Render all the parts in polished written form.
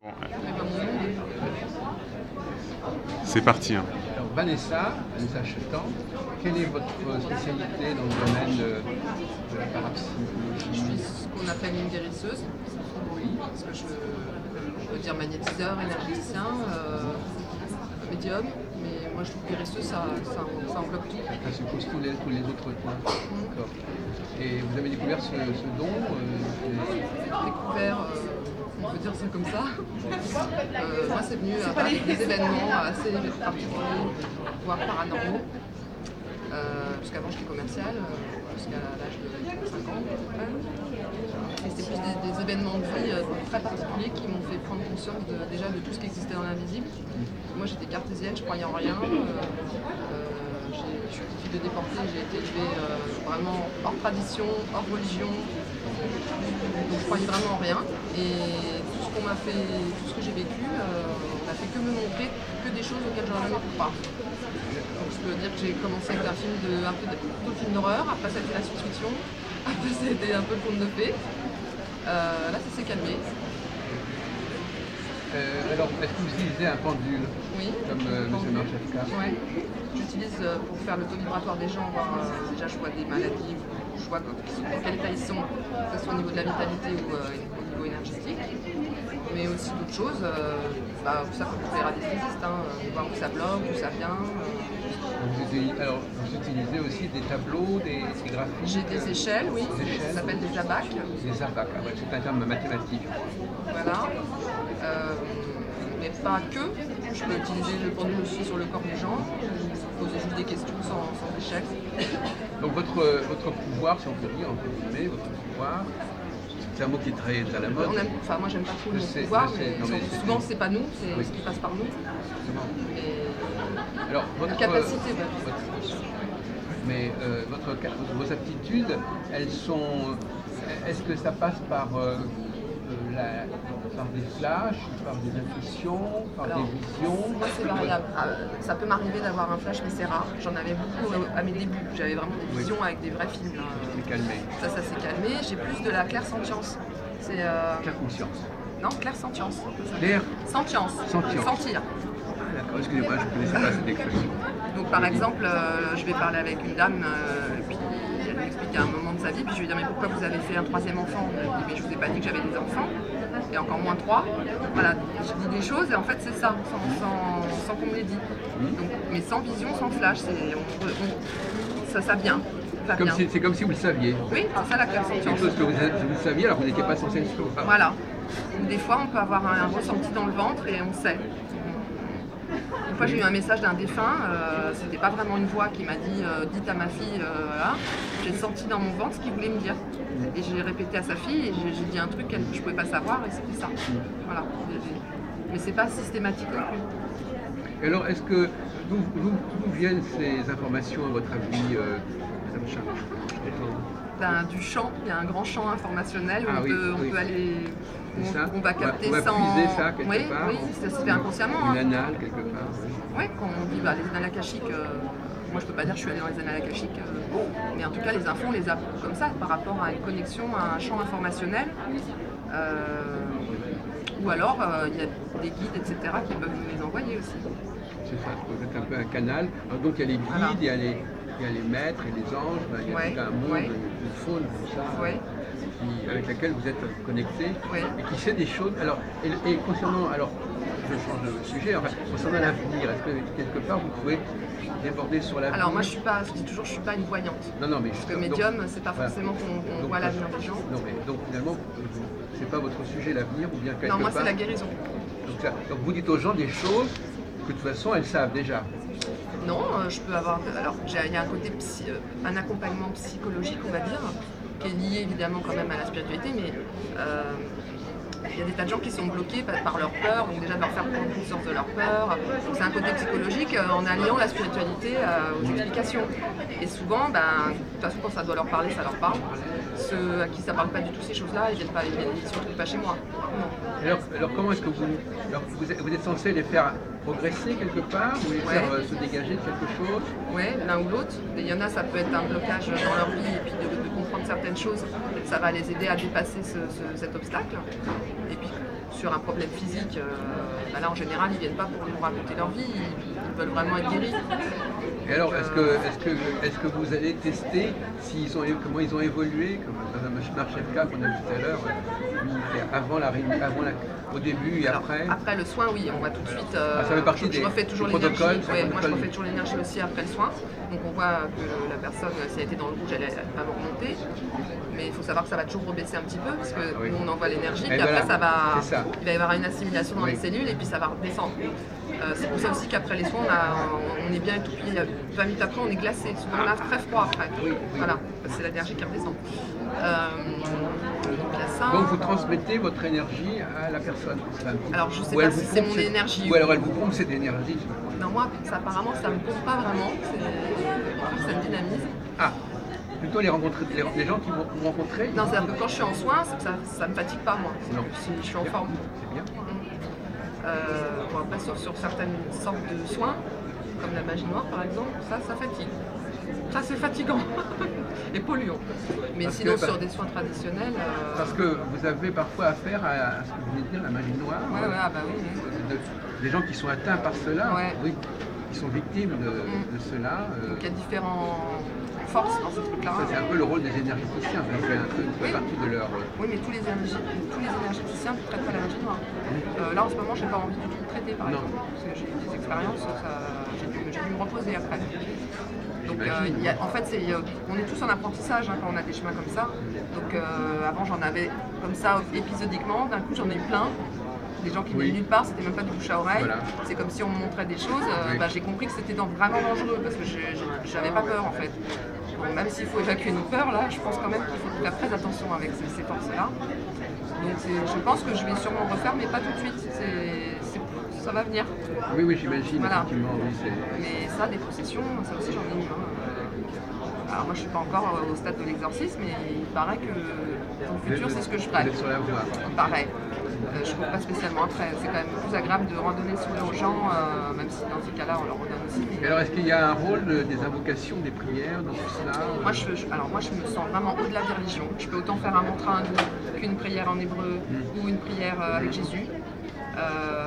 Bon, c'est parti. Hein. Alors Vanessa Chetan, quelle est votre spécialité dans le domaine de la Je parapsychologie? suis ce qu'on appelle une guérisseuse, parce que on peut dire magnétiseur, énergéticien, médium, mais moi je trouve guérisseuse, ça englobe tout. Ça suppose tous les autres points. D'accord. Et vous avez découvert ce don Découvert, on peut dire ça comme ça. Moi c'est venu à partir des événements assez particuliers, voire paranormaux. Parce qu'avant j'étais commerciale, jusqu'à l'âge de 35 ans à peu près. Et c'est plus des événements de vie très particuliers qui m'ont fait prendre conscience déjà de tout ce qui existait dans l'invisible. Moi j'étais cartésienne, je croyais en rien. Je suis fille de déportée, j'ai été élevée vraiment hors tradition, hors religion. Donc je croyais vraiment en rien. Et tout ce qu'on m'a fait, tout ce que j'ai vécu, on n'a fait que me montrer que des choses auxquelles j'aurais jamais pu croire. Donc je peux dire que j'ai commencé avec un film plutôt film d'horreur, après ça a été la science-fiction, après ça a été un peu le conte de fées. Là ça s'est calmé. alors, est-ce que vous utilisez un pendule Oui. comme M. Marchevka? Ouais. J'utilise pour faire le taux vibratoire des gens, voir déjà je vois des maladies, je vois dans quel état ils sont, que ce soit au niveau de la vitalité ou au niveau énergétique. Mais aussi d'autres choses, ça comme tous les radiesthésistes, voir où ça bloque, où ça vient. Alors, vous utilisez aussi des tableaux, des graphiques? J'ai des échelles, oui, Des échelles. ça s'appelle des abacs. Des abacs, ah ouais, c'est un terme mathématique. Voilà. Mais pas que. Je peux utiliser le pendule aussi sur le corps des gens, poser juste des questions sans échec. Donc votre pouvoir, si on peut dire, entre guillemets, votre pouvoir, c'est un mot qui est très à la mode. Moi j'aime pas trop le Je sais, pouvoir, je sais. mais Non, mais souvent c'est pas nous, c'est oui. ce qui passe par nous. Justement. Mais Alors, une capacité, mais vos aptitudes, elles sont. Est-ce que ça passe par des flashs, par des intuitions, par des visions? Moi c'est variable. Ça peut m'arriver d'avoir un flash, mais c'est rare. J'en avais beaucoup à mes débuts. J'avais vraiment des visions avec des vrais films. C'est calmé. Ça s'est calmé. J'ai plus de la clairsentience. C'est Clair-conscience. non, clairsentience. Clair. Sentience. Sentience. Sentir. D'accord, excusez-moi, je ne connaissais pas cette expression. Donc par exemple, je vais parler avec une dame, puis elle m'explique à un moment de sa vie, puis je lui dis mais pourquoi vous avez fait un troisième enfant? Elle me dit mais je vous ai pas dit que j'avais des enfants, et encore moins trois. Voilà, je dis des choses et en fait c'est ça, sans qu'on me l'ait dit. Donc, mais sans vision, sans flash, ça vient. Ça vient. C'est comme si vous le saviez. Oui, c'est ça la Quelque clairsentience. chose que vous saviez alors que vous n'étiez pas censé le savoir. Voilà. Ou des fois on peut avoir un ressenti dans le ventre et on sait. Une fois j'ai eu un message d'un défunt, c'était pas vraiment une voix qui m'a dit dites à ma fille, voilà. J'ai senti dans mon ventre ce qu'il voulait me dire. Et j'ai répété à sa fille et j'ai dit un truc que je pouvais pas savoir et c'était ça. Voilà. Mais c'est pas systématique non plus. Et alors, est-ce que d'où viennent ces informations à votre avis, Madame Charles? Du champ, il y a un grand champ informationnel où Ah oui, on peut aller, on va capter on va sans. puiser ça quelque part. Oui, ça se fait inconsciemment. Une annale quelque part. Oui, quand on dit les annales akashiques, moi je peux pas dire que je suis allée dans les annales akashiques, mais en tout cas les infos on les a comme ça par rapport à une connexion, à un champ informationnel, ou alors il y a des guides etc. qui peuvent nous les envoyer aussi. C'est ça, vous êtes un peu un canal. Alors, donc il y a les guides, Voilà. il y a les maîtres et les anges, il y a tout un monde de faune comme ça. Ouais. Avec laquelle vous êtes connecté Oui. et qui sait des choses. Alors, et concernant, alors, je change de sujet, enfin, concernant l'avenir, est-ce que quelque part vous pouvez déborder sur l'avenir? Alors moi je dis toujours je suis pas une voyante. Non, mais Parce que médium, c'est pas forcément qu'on voit l'avenir des gens. Non, mais donc finalement, c'est pas votre sujet l'avenir ou bien quelque part. Non, moi c'est la guérison. Donc vous dites aux gens des choses que de toute façon elles savent déjà. Non, je peux avoir. Alors il y a un côté un accompagnement psychologique on va dire, qui est lié évidemment quand même à la spiritualité, mais il y a des tas de gens qui sont bloqués par leur peur, donc déjà de leur faire prendre conscience de leur peur. Donc c'est un côté psychologique en alliant la spiritualité aux explications. Et souvent, de toute façon quand ça doit leur parler, ça leur parle. Ceux à qui ça ne parle pas du tout ces choses-là, ils ne surtout pas chez moi. Non. Alors comment est-ce que vous êtes censé les faire progresser quelque part ou les faire se dégager de quelque chose? Oui, l'un ou l'autre. Il y en a, ça peut être un blocage dans leur vie et puis de comprendre certaines choses, ça va les aider à dépasser cet obstacle. Et puis sur un problème physique, bah là en général ils viennent pas pour nous raconter leur vie, ils veulent vraiment être guéris. Et alors, est-ce que vous allez tester comment ils ont évolué, comme Mme Marchevka qu'on a vu tout à l'heure, au début et Alors, après? Après le soin, oui, on voit tout de suite. Ça fait partie je refais toujours du l'énergie. protocole, Ouais, moi, je protocole. refais toujours l'énergie aussi après le soin. Donc, on voit que la personne, si elle était dans le rouge, elle va me remonter. Mais il faut savoir que ça va toujours rebaisser un petit peu, parce que Oui. nous, on envoie l'énergie, Et puis voilà, après, c'est ça. il va y avoir une assimilation dans Oui. les cellules, et puis ça va redescendre. C'est pour ça aussi qu'après les soins, on est bien étoupillé. 20 minutes après, on est glacé. Souvent, on a très froid après. Oui. Voilà, c'est l'énergie qui redescend. Donc, il y a ça. Donc vous transmettez votre énergie à la personne. Alors, je sais Ou pas elle si vous c'est pompe mon énergie. Ou alors elle vous pompe cette énergie. Non, moi, apparemment, ça me pompe pas vraiment. Ça me dynamise. Ah, plutôt les gens qui vont vous rencontrer. Non, c'est-à-dire que quand je suis en soins, ça me fatigue pas, moi. Non. Je suis en forme. C'est bien. Bon, après, sur certaines sortes de soins, comme la magie noire, par exemple, ça fatigue. Ça, c'est fatigant et polluant. Mais Parce sinon, que, sur des soins traditionnels... Parce que vous avez parfois affaire à ce que vous venez de dire, la magie noire. Ouais, ah bah oui. Des gens qui sont atteints par cela, Ouais. oui, qui sont victimes de cela. Donc, il y a différentes forces dans ce truc-là. Ça, c'est un peu le rôle des énergéticiens. Ça fait un peu une partie de leur. Oui, mais tous les énergéticiens ne traitent pas la magie noire. Là, en ce moment, j'ai pas envie du tout de traiter, par Non. exemple. Parce que j'ai eu des expériences, j'ai dû me reposer après. Donc, en fait, on est tous en apprentissage quand on a des chemins comme ça. Donc, avant, j'en avais comme ça épisodiquement. D'un coup, j'en ai eu plein. Des gens qui venaient nulle part, c'était même pas du bouche à oreille. Voilà. C'est comme si on me montrait des choses. Oui. J'ai compris que c'était vraiment dangereux parce que j'avais pas peur en fait. Bon, même s'il faut évacuer nos peurs, là, je pense quand même qu'il faut faire très attention avec ces forces-là. Donc je pense que je vais sûrement en refaire, mais pas tout de suite. Ça va venir. Oui, j'imagine, Voilà. effectivement. Oui, Mais ça, des possessions, ça aussi j'en ai eu. Alors moi je suis pas encore au stade de l'exorcisme, mais il paraît que dans le futur c'est ce que je ferai. Vous êtes sur la voie. Pareil. Je ne cours pas spécialement après. C'est quand même plus agréable de randonner sous aux gens, même si dans ces cas-là on leur redonne aussi. Et Mais... alors, est-ce qu'il y a un rôle des invocations, des prières dans tout cela? Moi, je me sens vraiment au-delà des religions. Je peux autant faire un mantra hindou qu'une prière en hébreu ou une prière avec Jésus.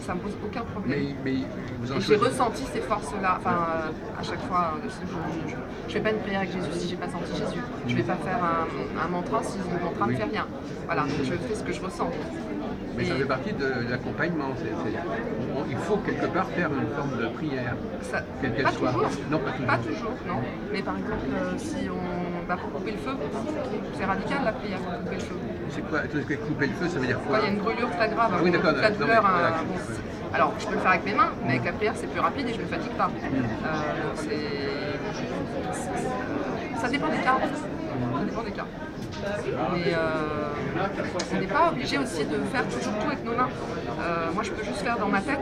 Ça me pose aucun problème. Mais vous en Et j'ai choisissez- ressenti ces forces-là. À chaque fois, je fais pas une prière avec Jésus si j'ai pas senti Jésus. Je vais pas faire un mantra si le mantra ne fait rien. Voilà, je fais ce que je ressens. Mais ça Et fait partie de l'accompagnement. Il faut quelque part faire une forme de prière, quelle qu'elle pas soit. toujours. Non, pas toujours. Pas toujours, non. Mais par exemple, si on va pour couper le feu, c'est radical la prière pour couper le feu. C'est quoi? Couper le feu, ça veut dire quoi? Quand il y a une brûlure très grave, Ah oui, d'accord, la non, douleur. mais voilà. Alors, je peux le faire avec mes mains, mais avec la prière, c'est plus rapide et je ne me fatigue pas. Ça dépend des cas. Ça dépend des cas. Mais on n'est pas obligé aussi de faire toujours tout avec nos mains. Moi, je peux juste faire dans ma tête.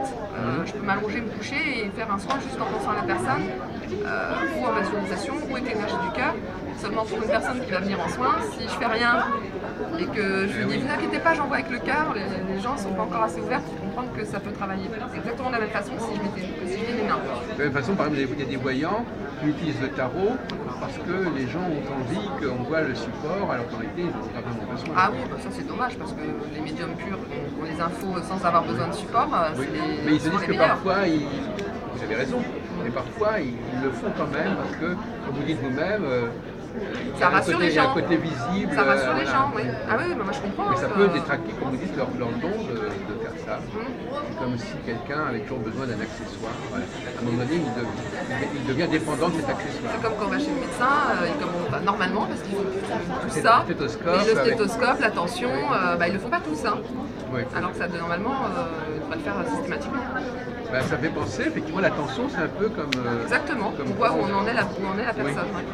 Je peux m'allonger, me coucher et faire un soin juste en pensant à la personne, ou en visualisation, ou avec l'énergie du cœur. Seulement pour une personne qui va venir en soin, si je fais rien et que je lui dis, vous inquiétez pas, j'envoie avec le cœur, les gens ne sont pas encore assez ouverts pour comprendre que ça peut travailler. C'est exactement de la même façon si je mettais les mains. De la même façon, par exemple, il y a des voyants qui utilisent le tarot parce que les gens ont envie qu'on voit le support, alors qu'en réalité, ils n'ont pas vraiment besoin. Ah oui, bah ça c'est dommage parce que les médiums purs ont les infos sans avoir besoin de support. Oui. C'est Mais ils se souvent disent les que meilleurs. parfois, vous avez raison, mais parfois ils le font quand même parce que, comme vous dites vous-même, Ça rassure les il y a un gens. côté visible. Ça rassure les voilà. gens, oui. Ah oui, bah moi je comprends. Mais ça hein, peut que- détracter, comme vous dites, leur don de faire ça. C'est comme si quelqu'un avait toujours besoin d'un accessoire. Voilà. À un moment donné, il devient dépendant de cet accessoire. C'est comme quand on va chez le médecin, il commande pas normalement parce qu'ils font tout C'est ça. le stéthoscope Mais le avec- stéthoscope, la tension, ils le font pas tous. Hein. Oui. Alors que ça normalement, ils devraient le faire systématiquement. Ça fait penser, effectivement, la tension, c'est un peu comme. Exactement. comme On voit où prendre- on en est la personne. Oui.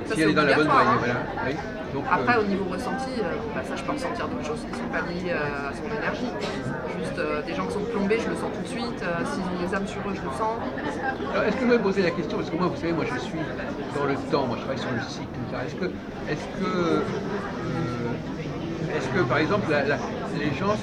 Ça, Si c'est elle est dans la bonne obligatoire, voie, hein. voilà. Oui. Donc, Après, au niveau ressenti, ça je peux ressentir d'autres choses qui ne sont pas liées à son énergie. Juste des gens qui sont plombés, je le sens tout de suite. S'ils ont des âmes sur eux, je le sens. alors, est-ce que vous me posez la question, parce que moi, vous savez, moi je suis dans le temps, moi je travaille sur le cycle, tout ça. Est-ce que par exemple, les gens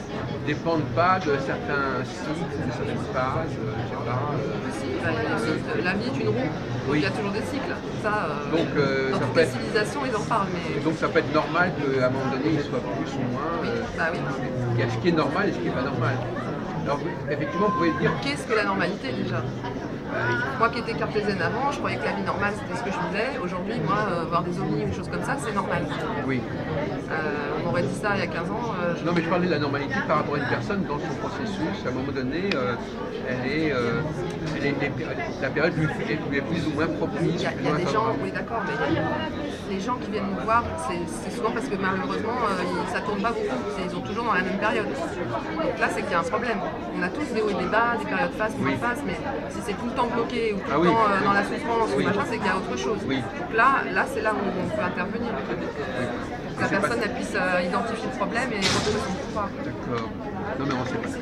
dépendent pas de certains cycles, de certaines phases, je sais pas. La vie est une roue, donc Oui. il y a toujours des cycles. Ça, Donc, dans ça toutes peut les être- civilisations, ils en parlent, mais Donc ça peut être normal qu'à un moment donné, il soit plus ou moins. oui, bah oui. Il y a ce qui est normal et ce qui n'est pas normal. Alors effectivement, vous pouvez dire Qu'est-ce que la normalité déjà? Moi qui étais cartésienne avant, je croyais que la vie normale c'était ce que je faisais. Aujourd'hui, moi, voir des ovnis ou des choses comme ça, c'est normal. oui. On m'aurait dit ça il y a 15 ans. Non, mais je parlais de la normalité par rapport à une personne dans son processus. À un moment donné, la période lui est plus ou moins propice. Il y a plus ou moins des gens, favorable. oui d'accord, mais les gens qui viennent nous voir, c'est souvent parce que malheureusement, ça tourne pas beaucoup. Ils ont toujours dans la même période. Donc là, c'est qu'il y a un problème. On a tous des hauts et des bas, des périodes face, moins face, mais si c'est tout le temps bloqué ou tout Ah le oui. temps dans la souffrance, Oui. ou machin, c'est qu'il y a autre chose. Oui. Donc là, c'est là où on peut intervenir. Que la personne elle puisse identifier le problème et retrouver son pouvoir. D'accord. Non, mais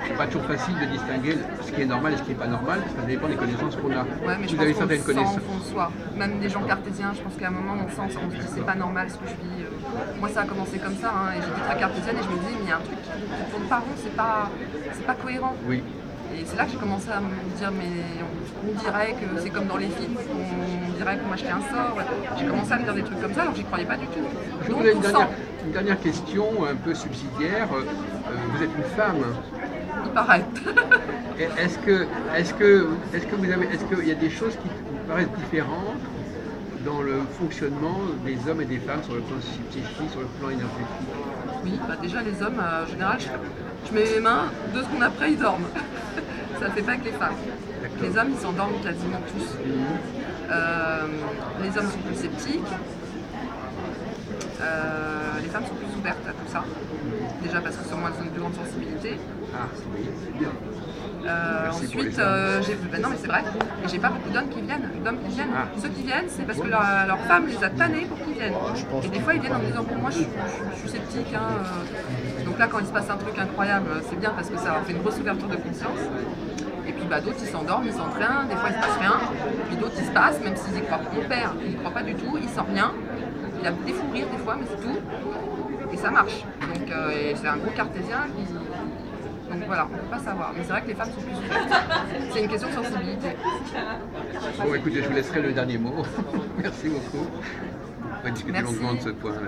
c'est pas toujours facile de distinguer ce qui est normal et ce qui n'est pas normal, parce que ça dépend des connaissances qu'on a. Ouais, mais je Vous avez pense qu'on le certaines sent au connaissances. fond de soi. Même des gens cartésiens, je pense qu'à un moment on se dit c'est pas normal ce que je vis. Moi ça a commencé comme ça, hein, et j'étais très cartésienne et je me disais mais il y a un truc qui tourne pas rond, c'est pas cohérent. Oui. Et c'est là que j'ai commencé à me dire mais on dirait que c'est comme dans les films, on dirait qu'on m'achetait un sort. J'ai commencé à me dire des trucs comme ça alors j'y croyais pas du tout. Je Donc voulais on sent. une dernière question un peu subsidiaire. Vous êtes une femme. Il paraît. Et est-ce qu'il y a des choses qui vous paraissent différentes dans le fonctionnement des hommes et des femmes sur le plan psychique, sur le plan énergétique? Oui, bah déjà les hommes, en général, je mets mes mains, 2 secondes après ils dorment. Ça ne fait pas avec les femmes. Les hommes ils s'endorment quasiment tous. Les hommes sont plus sceptiques. Les femmes sont plus ouvertes à tout ça. Déjà parce que sûrement elles ont une plus grande sensibilité. Ah, oui, c'est bien. Merci pour les Ensuite, femmes. non mais c'est vrai, et j'ai pas beaucoup d'hommes qui viennent. Ah. Ceux qui viennent, c'est parce que leur femme les a tannés pour qu'ils viennent. Et des fois, ils viennent en me disant bon, moi je suis sceptique. Donc là, quand il se passe un truc incroyable, c'est bien parce que ça leur fait une grosse ouverture de conscience. Et puis d'autres, ils s'endorment, ils sentent rien. Des fois, il se passe rien. Puis d'autres, il se passe, même s'ils y croient. Mon père, il y croit pas du tout, il sent rien. Il a des fous rires des fois, mais c'est tout. Et ça marche. Donc c'est un gros cartésien qui. Donc voilà, on ne peut pas savoir. Mais c'est vrai que les femmes sont plus ouvertes. C'est une question de sensibilité. Bon, écoutez, je vous laisserai le dernier mot. Merci beaucoup. On va discuter Merci. longuement de ce point-là.